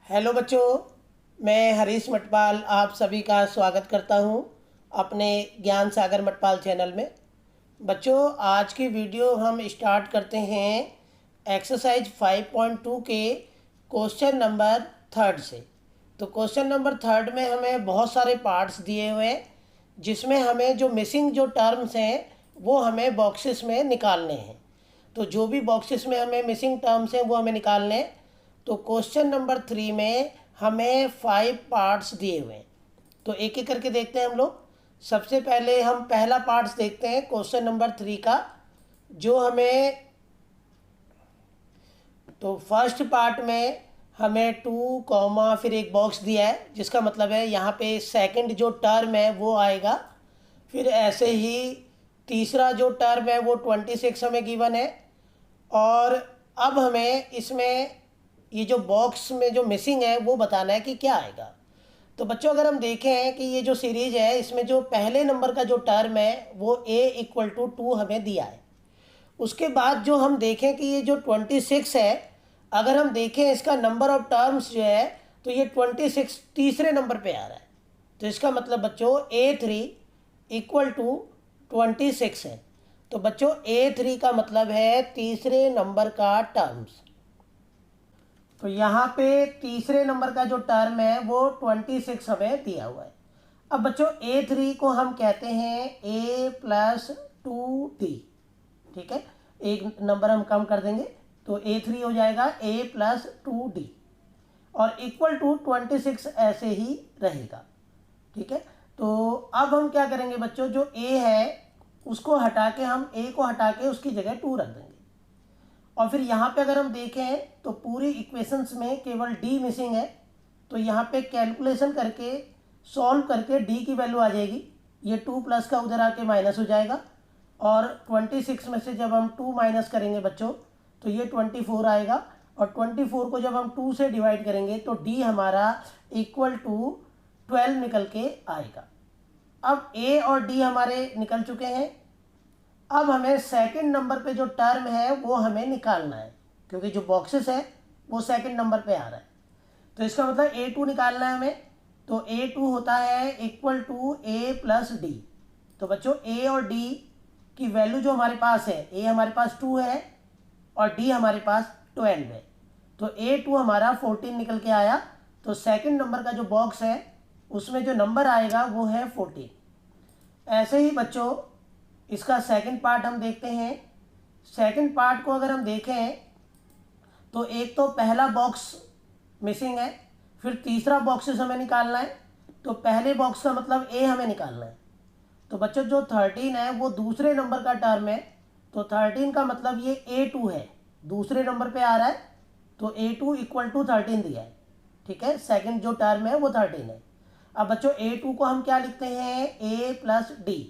Hello बच्चों, मैं हरीश मटपाल आप सभी का स्वागत करता हूं अपने ज्ञान सागर मटपाल चैनल में। बच्चों, आज की वीडियो हम स्टार्ट करते हैं एक्सरसाइज 5.2 के क्वेश्चन नंबर थर्ड से। तो क्वेश्चन नंबर थर्ड में हमें बहुत सारे पार्ट्स दिए हुए हैं, जिसमें हमें जो मिसिंग जो टर्म्स हैं वो हमें बॉक्सेस में निकालने हैं। तो जो भी बॉक्सेस में हमें मिसिंग टर्म्स हैं वो हमें निकालने हैं। तो क्वेश्चन नंबर 3 में हमें 5 पार्ट्स दिए हुए हैं। तो एक एक करके देखते हैं हम लोग। सबसे पहले हम पहला पार्ट्स देखते हैं क्वेश्चन नंबर 3 का, जो हमें तो फर्स्ट पार्ट में हमें 2 कॉमा फिर एक बॉक्स दिया है, जिसका मतलब है यहाँ पे सेकंड जो टर्म है वो आएगा। फिर ऐसे ही तीसरा जो टर्म है वो 26 हमें गिवन है। और अब हमें इसमें ये जो बॉक्स में जो मिसिंग है वो बताना है कि क्या आएगा। तो बच्चों, अगर हम देखें कि ये जो सीरीज है इसमें जो पहले नंबर का जो टर्म है वो a = 2 हमें दिया है। उसके बाद जो हम देखें कि ये जो 26 है, अगर हम देखें इसका नंबर ऑफ टर्म्स जो है तो ये 26 तीसरे नंबर पे आ रहा है। तो इसका मतलब बच्चों a3 = 26 है। तो बच्चों a3 का मतलब है तीसरे नंबर का टर्म्स। तो यहाँ पे तीसरे नंबर का जो टर्म है वो 26 हमें दिया हुआ है। अब बच्चों a3 को हम कहते हैं a+2d। ठीक है, एक नंबर हम कम कर देंगे तो a3 हो जाएगा a+2d और =26 ऐसे ही रहेगा। ठीक है, तो अब हम क्या करेंगे बच्चों, जो a है उसको हटा के हम a को हटा के उसकी जगह 2 रख देंगे। और फिर यहाँ पे अगर हम देखें तो पूरी इक्वेशंस में केवल d मिसिंग है। तो यहाँ पे कैलकुलेशन करके सॉल्व करके d की वैल्यू आ जाएगी। ये 2 प्लस का उधर आके माइनस हो जाएगा और 26 में से जब हम 2 माइनस करेंगे बच्चों तो ये 24 आएगा। और 24 को जब हम 2 से डिवाइड करेंगे तो d हमारा =12 निकल के आएगा। अब a और d हमारे निकल चुके हैं। अब हमें सेकंड नंबर पे जो टर्म है वो हमें निकालना है, क्योंकि जो बॉक्सेस है वो सेकंड नंबर पे आ रहा है। तो इसका मतलब a2 निकालना है हमें। तो a2 होता है =a+d। तो बच्चों a और d की वैल्यू जो हमारे पास है, a हमारे पास 2 है और d हमारे पास 12 है। तो a2 हमारा 14 निकल के आया। तो सेकंड नंबर का जो बॉक्स है उसमें जो नंबर आएगा वो है 14। ऐसे ही बच्चों इसका सेकंड पार्ट हम देखते हैं। सेकंड पार्ट को अगर हम देखें तो एक तो पहला बॉक्स मिसिंग है, फिर तीसरा बॉक्सेस हमें निकालना है। तो पहले बॉक्स का मतलब ए हमें निकालना है। तो बच्चों जो 13 है वो दूसरे नंबर का टर्म है। तो 13 का मतलब ये a2 है, दूसरे नंबर पे आ रहा है। तो a2 = 13 दिया है। ठीक है, सेकंड जो टर्म है वो 13 है। अब बच्चों a2 को हम क्या लिखते हैं, a+d,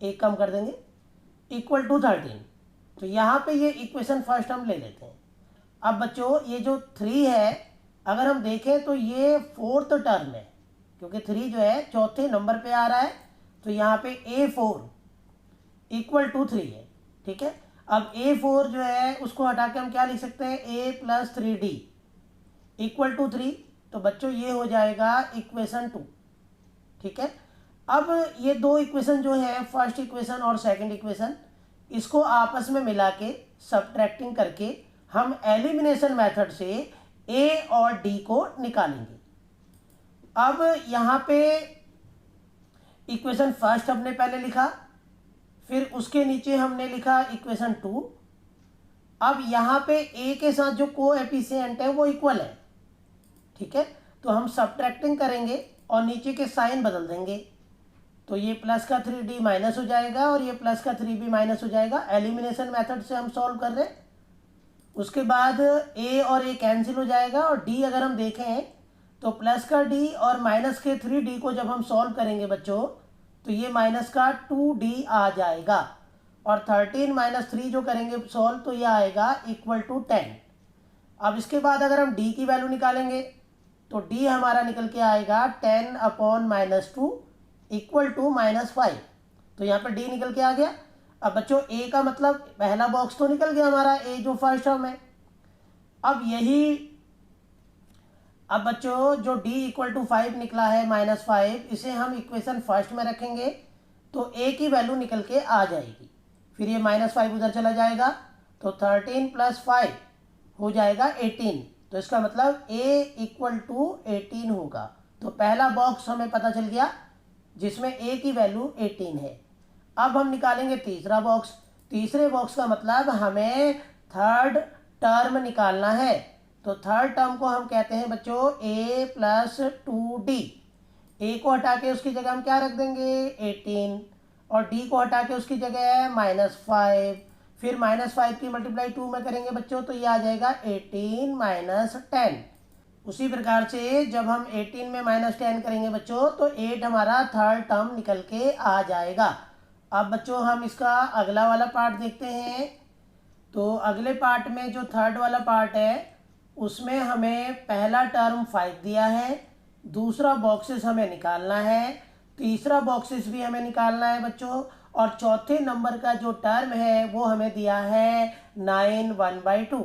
एक कम कर देंगे =13। तो यहाँ पे ये इक्वेशन फर्स्ट हम ले लेते हैं। अब बच्चों ये जो 3 है, अगर हम देखें तो ये फोर्थ टर्म है, क्योंकि 3 जो है चौथे नंबर पे आ रहा है। तो यहाँ पे a4 = 3 है। ठीक है, अब a4 जो है उसको हटा के हम क्या लिख सकते हैं, a+3d = 3। तो बच्चों ये हो जाएगा इक्वेशन 2। ठीक है, अब ये दो इक्वेशन जो है, फर्स्ट इक्वेशन और सेकंड इक्वेशन, इसको आपस में मिला के सब्ट्रैक्टिंग करके हम एलिमिनेशन मेथड से a और d को निकालेंगे। अब यहाँ पे इक्वेशन फर्स्ट हमने पहले लिखा, फिर उसके नीचे हमने लिखा इक्वेशन 2। अब यहाँ पे a के साथ जो कोएफिशिएंट है वो इक्वल है। ठीक है, तो हम सब्ट्रैक्टिंग करेंगे और नीचे के साइन बदल देंगे। तो ये प्लस का 3d माइनस हो जाएगा और ये प्लस का 3b माइनस हो जाएगा। एलिमिनेशन मेथड से हम सॉल्व कर रहे हैं। उसके बाद a और a कैंसिल हो जाएगा और d अगर हम देखें तो प्लस का d और माइनस के 3d को जब हम सॉल्व करेंगे बच्चों तो ये माइनस का 2d आ जाएगा। और 13 - 3 जो करेंगे सॉल्व तो ये आएगा =10। अब इसके बाद अगर हम d की वैल्यू निकालेंगे तो d हमारा निकल के आएगा 10/-2 = -5। तो यहाँ पर d निकल के आ गया। अब बच्चों a का मतलब पहला बॉक्स तो निकल गया हमारा, a जो फर्स्ट टर्म है। अब यही अब बच्चों जो d इक्वल टू 5 निकला है -5, इसे हम इक्वेशन फर्स्ट में रखेंगे तो a की वैल्यू निकल के आ जाएगी। फिर ये -5 उधर चला जाएगा तो 13 + 5 हो जाएगा 18। तो इसका मतलब a इक्वल टू 18 होगा। तो पहला बॉक्स हमें पता चल गया जिसमें a की वैल्यू 18 है। अब हम निकालेंगे तीसरा बॉक्स। तीसरे बॉक्स का मतलब हमें थर्ड टर्म निकालना है। तो थर्ड टर्म को हम कहते हैं बच्चों a + 2d। a को हटा के उसकी जगह हम क्या रख देंगे 18 और d को हटा के उसकी जगह -5। फिर -5 की मल्टीप्लाई 2 में करेंगे बच्चों तो ये आ जाएगा 18 - 10। उसी प्रकार से जब हम 18 में -10 करेंगे बच्चों तो 8 हमारा थर्ड टर्म निकल के आ जाएगा। अब बच्चों हम इसका अगला वाला पार्ट देखते हैं। तो अगले पार्ट में जो थर्ड वाला पार्ट है उसमें हमें पहला टर्म 5 दिया है, दूसरा बॉक्सेस हमें निकालना है, तीसरा बॉक्सेस भी हमें निकालना है बच्चों, और चौथे नंबर का जो टर्म है वो हमें दिया है 9 1/2।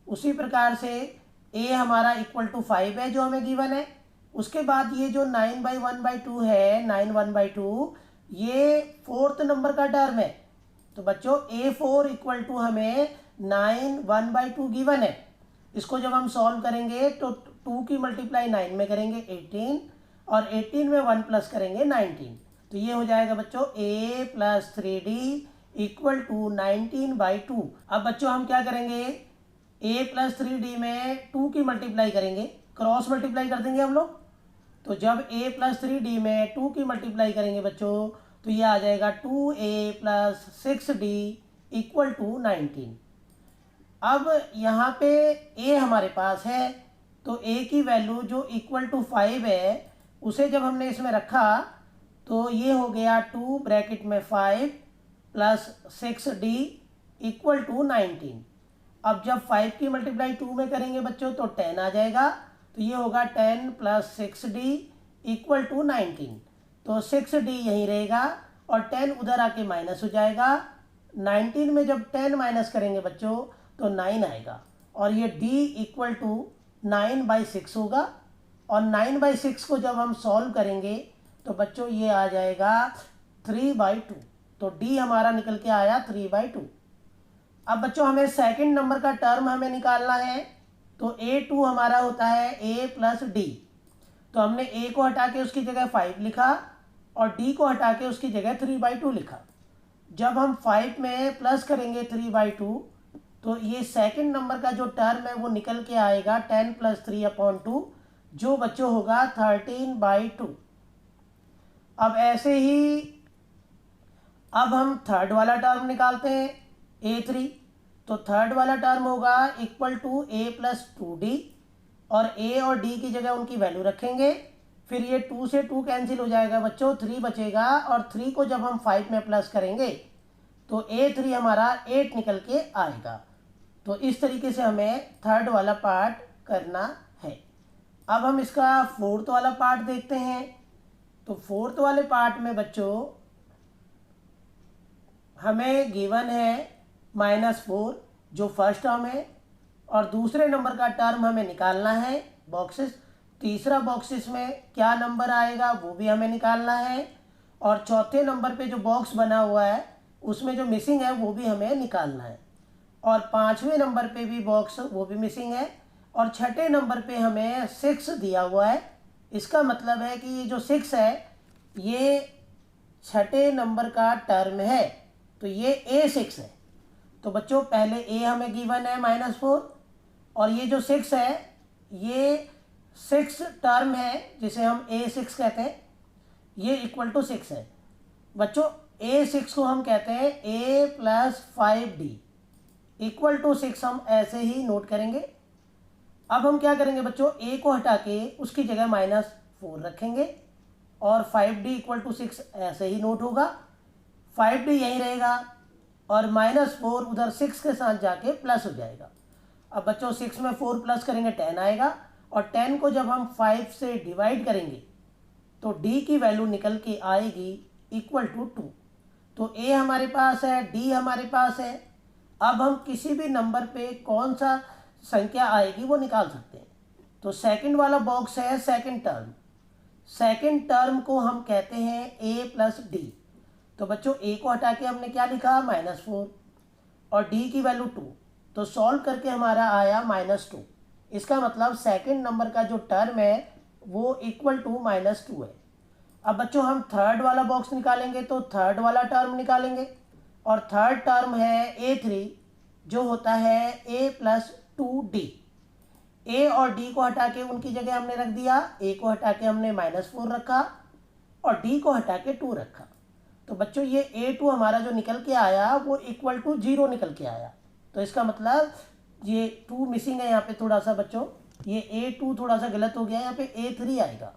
उसी प्रकार से a हमारा इक्वल टू 5 है जो हमें गिवन है। उसके बाद ये जो 9/1/2 है 9 1/2 ये फोर्थ नंबर का टर्म है। तो बच्चों a4 इक्वल टू हमें 9 1/2 गिवन है। इसको जब हम सॉल्व करेंगे तो 2 की मल्टीप्लाई 9 में करेंगे 18 और 18 में 1 प्लस करेंगे 19। तो ये हो जाएगा बच्चों a + 3d इक्वल टू 19/2। अब बच्चों हम क्या करेंगे a + 3d में 2 की मल्टीप्लाई करेंगे, क्रॉस मल्टीप्लाई कर देंगे हम लोग। तो जब a + 3d में 2 की मल्टीप्लाई करेंगे बच्चों तो ये आ जाएगा 2a + 6d इक्वल टू 19। अब यहाँ पे a हमारे पास है तो a की वैल्यू जो इक्वल टू 5 है उसे जब हमने इसमें रखा तो ये हो गया 2 ब्रैकेट में 5 + 6d इक्वल टू 19। अब जब 5 की मल्टीप्लाई 2 में करेंगे बच्चों तो 10 आ जाएगा। तो ये होगा 10 + 6d इक्वल टू 19। तो 6d यहीं रहेगा और 10 उधर आके माइनस हो जाएगा। 19 में जब 10 माइनस करेंगे बच्चों तो 9 आएगा और ये d इक्वल टू 9/6 होगा। और 9/6 को जब हम सॉल्व करेंगे तो बच्चों ये आ जाएगा 3/2। तो d हमारा निकल के आया 3/2। अब बच्चों हमें सेकंड नंबर का टर्म हमें निकालना है। तो a2 हमारा होता है a + d। तो हमने a को हटा के उसकी जगह 5 लिखा और d को हटा के उसकी जगह 3/2 लिखा। जब हम 5 में प्लस करेंगे 3/2 तो ये सेकंड नंबर का जो टर्म है वो निकल के आएगा 10 + 3/2 जो बच्चों होगा 13/2। अब ऐसे ही अब हम थर्ड वाला टर्म निकालते हैं a3। तो थर्ड वाला टर्म होगा इक्वल टू a + 2d और a और d की जगह उनकी वैल्यू रखेंगे। फिर ये 2 से 2 कैंसिल हो जाएगा बच्चों, 3 बचेगा और 3 को जब हम 5 में प्लस करेंगे तो a3 हमारा 8 निकल के आएगा। तो इस तरीके से हमें थर्ड वाला पार्ट करना है। अब हम इसका फोर्थ वाला पार्ट देखते हैं। तो फोर्थ वाले पार्ट में बच्चों हमें गिवन है -4 जो फर्स्ट टर्म है और दूसरे नंबर का टर्म हमें निकालना है बॉक्सेस। तीसरा बॉक्सेस में क्या नंबर आएगा वो भी हमें निकालना है और चौथे नंबर पे जो बॉक्स बना हुआ है उसमें जो मिसिंग है वो भी हमें निकालना है और पाँचवें नंबर पे भी बॉक्स वो भी मिसिंग है और छठे नंबर पे हमें 6 दिया हुआ है। इसका मतलब है कि ये जो 6 है ये छठे नंबर का टर्म है। तो ये a6 है। तो बच्चों पहले a हमें गिवन है -4 और ये जो 6 है ये 6 टर्म है जिसे हम a6 कहते हैं, ये इक्वल टू 6 है। बच्चों a6 को हम कहते हैं a + 5d इक्वल टू 6 हम ऐसे ही नोट करेंगे। अब हम क्या करेंगे बच्चों a को हटा के उसकी जगह -4 रखेंगे और 5d इक्वल टू 6 ऐसे ही नोट होगा। 5d यहीं रहेगा और -4 उधर 6 के साथ जाके प्लस हो जाएगा। अब बच्चों 6 में 4 प्लस करेंगे 10 आएगा और 10 को जब हम 5 से डिवाइड करेंगे तो d की वैल्यू निकल के आएगी इक्वल टू 2। तो a हमारे पास है, d हमारे पास है। अब हम किसी भी नंबर पे कौन सा संख्या आएगी वो निकाल सकते हैं। तो सेकंड वाला बॉक्स है सेकंड टर्म। सेकंड टर्म को हम कहते हैं a प्लस डी। तो बच्चों a को हटा के हमने क्या लिखा -4 और d की वैल्यू 2। तो सॉल्व करके हमारा आया -2। इसका मतलब सेकंड नंबर का जो टर्म है वो इक्वल टू -2 है। अब बच्चों हम थर्ड वाला बॉक्स निकालेंगे तो थर्ड वाला टर्म निकालेंगे और थर्ड टर्म है a3 जो होता है a प्लस 2d। a और d को हटा के उनकी जगह हमने रख दिया, a को हटा के हमने -4 रखा और d को हटा के 2 रखा। तो बच्चों ये a2 हमारा जो निकल के आया वो इक्वल टू 0 निकल के आया। तो इसका मतलब ये 2 मिसिंग है यहाँ पे थोड़ा सा बच्चों, ये a2 थोड़ा सा गलत हो गया, यहाँ पे a3 आएगा।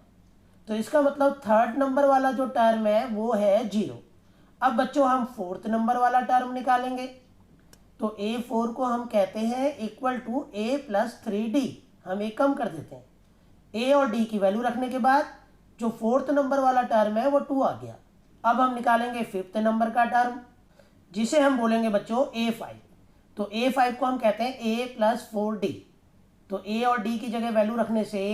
तो इसका मतलब थर्ड नंबर वाला जो टर्म है वो है 0। अब बच्चों हम फोर्थ नंबर वाला टर्म निकालेंगे तो a4 को हम कहते हैं equal to a plus 3d। हम एक कम कर देते हैं, a और d की वैल्यू रखने के बाद जो फोर्थ नंबर वाला टर्म है वो 2 आ गया। अब हम निकालेंगे फिफ्थ नंबर का टर्म जिसे हम बोलेंगे बच्चों a5। तो a5 को हम कहते हैं a प्लस 4d। तो a और d की जगह वैल्यू रखने से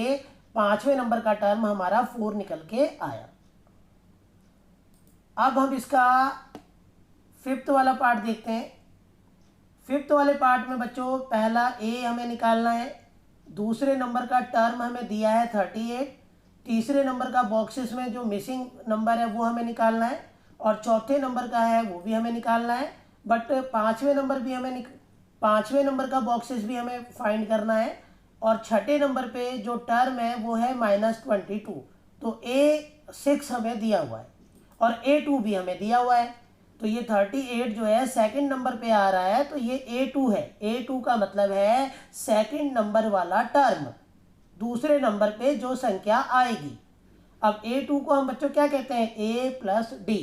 पांचवें नंबर का टर्म हमारा 4 निकल के आया। अब हम इसका फिफ्थ वाला पार्ट देखते हैं। फिफ्थ वाले पार्ट में बच्चों पहला a हमें निकालना है, दूसरे नंबर का टर्म हमें दिया है 38, तीसरे नंबर का बॉक्सेस में जो मिसिंग नंबर है वो हमें निकालना है और चौथे नंबर का है वो भी हमें निकालना है। बट पाँचवें नंबर का बॉक्सेस भी हमें फाइंड करना है और छठे नंबर पे जो टर्म है वो है -22। तो a6 हमें दिया हुआ है और a2 भी हमें दिया हुआ है। तो ये 38 जो है सेकंड नंबर पे आ रहा है, तो ये a2 है। a2 का मतलब है सेकंड नंबर वाला टर्म, दूसरे नंबर पे जो संख्या आएगी। अब a2 को हम बच्चों क्या कहते हैं a प्लस डी।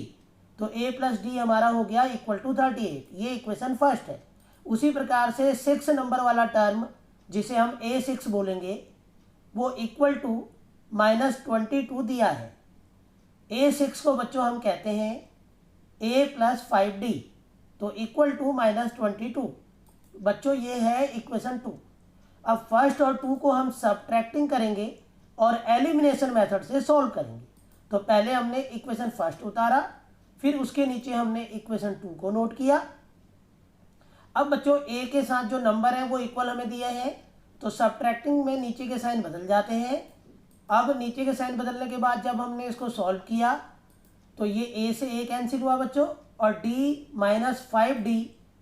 तो a प्लस डी हमारा हो गया इक्वल टू 38। ये इक्वेशन फर्स्ट है। उसी प्रकार से 6 नंबर वाला टर्म जिसे हम a6 बोलेंगे वो इक्वल टू -22 दिया है। a6 को बच्चों हम कहते हैं a प्लस 5d। तो इक्वल टू -22। बच्चों ये है इक्वेशन 2। अब फर्स्ट और 2 को हम सब्ट्रैक्टिंग करेंगे और एलिमिनेशन मेथड से सॉल्व करेंगे। तो पहले हमने इक्वेशन फर्स्ट उतारा, फिर उसके नीचे हमने इक्वेशन 2 को नोट किया। अब बच्चों a के साथ जो नंबर है वो इक्वल हमें दिए हैं, तो सब्ट्रैक्टिंग में नीचे के साइन बदल जाते हैं। अब नीचे के साइन बदलने के बाद जब हमने इसको सॉल्व किया तो ये a से a कैंसिल हुआ बच्चों और d -5d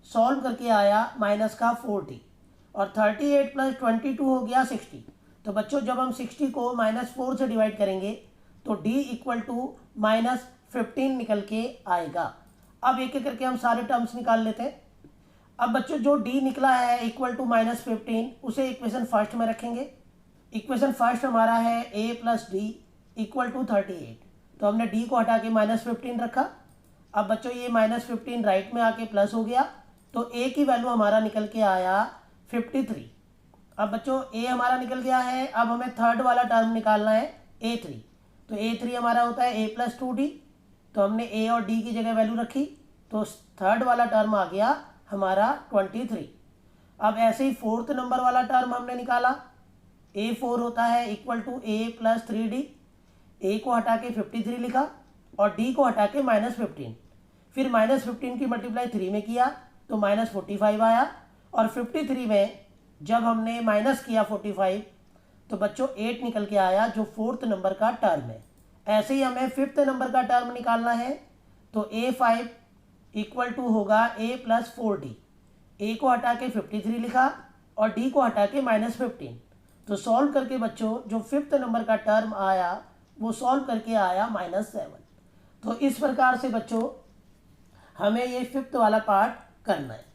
सॉल्व करके आया -4d और 38 प्लस 22 हो गया 60। तो बच्चों जब हम 60 को -4 से डिवाइड करेंगे तो d इक्वल टू -15 निकल के आएगा। अब एक एक करके हम सारे टर्म्स निकाल लेते हैं। अब बच्चों जो d निकला है इक्वल टू -15 उसे इक्वेशन फर्स्ट में रखेंगे। इक्वेशन फर्स्ट हमारा है a plus d equal to 38। तो हमने d को हटा के -15 रखा। अब बच्चों ये -15 राइट में आके प्लस हो गया, तो a की वैल्यू हमारा निकल के आया 53। अब बच्चों a हमारा निकल गया है। अब हमें थर्ड वाला टर्म निकालना है a3। तो a3 हमारा होता है a प्लस 2d। तो हमने a और d की जगह वैल्यू रखी, तो थर्ड वाला टर्म आ गया हमारा 23। अब ऐसे ही फोर्थ नंबर वाला टर्म हमने निकाला, a4 होता है equal to a plus 3d। a को हटा के 53 लिखा और d को हटा के -15। फिर -15 की मल्टीप्लाई 3 में किया तो -45 आया और 53 में जब हमने माइनस किया 45 तो बच्चों 8 निकल के आया जो फोर्थ नंबर का टर्म है। ऐसे ही हमें फिफ्थ नंबर का टर्म निकालना है, तो a5 इक्वल टू होगा a प्लस 4d। a को हटा के 53 लिखा और d को हटा के -15। तो सॉल्व करके बच्चों जो फिफ्थ नंबर का टर्म आया वो सॉल्व करके आया -7। तो इस प्रकार से बच्चों हमें ये फिफ्थ वाला पार्ट करना है।